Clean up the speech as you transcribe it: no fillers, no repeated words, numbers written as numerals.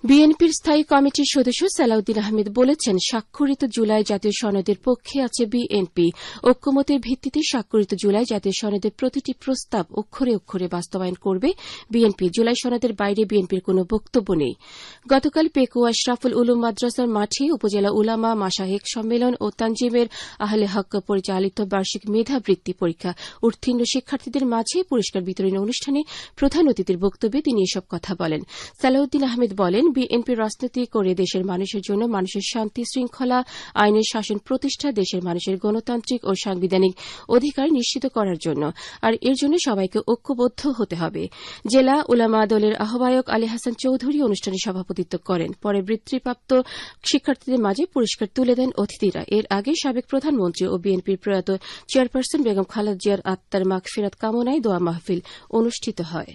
বিএনপির স্থায়ী কমিটির সদস্য সালাউদ্দিন আহমেদ বলেছেন, স্বাক্ষরিত জুলাই জাতীয় সনদের পক্ষে আছে বিএনপি। ঐক্যমতের ভিত্তিতে স্বাক্ষরিত জুলাই জাতীয় সনদের প্রতিটি প্রস্তাব অক্ষরে অক্ষরে বাস্তবায়ন করবে বিএনপি। জুলাই সনদের বাইরে বিএনপির কোনো বক্তব্য নেই। গতকাল পেকুয়া আশরাফুল উলুম মাদ্রাসার মাঠে উপজেলা উলামা মাশায়েখ সম্মেলন ও তানজিমের আহলে হক পরিচালিত বার্ষিক মেধাবৃত্তি পরীক্ষা উত্তীর্ণ শিক্ষার্থীদের মাঝে পুরস্কার বিতরণী অনুষ্ঠানে প্রধান অতিথির বক্তব্যে তিনি এসব কথা বলেন। সালাউদ্দিন আহমেদ বলেন, বিএনপি রাজনীতি করে দেশের মানুষের জন্য, মানুষের শান্তি শৃঙ্খলা, আইনের শাসন প্রতিষ্ঠা, দেশের মানুষের গণতান্ত্রিক ও সাংবিধানিক অধিকার নিশ্চিত করার জন্য। আর এর জন্য সবাইকে ঐক্যবদ্ধ হতে হবে। জেলা উলামা দলের আহ্বায়ক আলী হাসান চৌধুরী অনুষ্ঠানে সভাপতিত্ব করেন। পরে বৃত্তিপ্রাপ্ত শিক্ষার্থীদের মাঝে পুরস্কার তুলে দেন অতিথিরা। এর আগে সাবেক প্রধানমন্ত্রী ও বিএনপির প্রয়াত চেয়ারপারসন বেগম খালেদা জিয়ার আত্মার মাগফিরাত কামনায় দোয়া মাহফিল অনুষ্ঠিত হয়।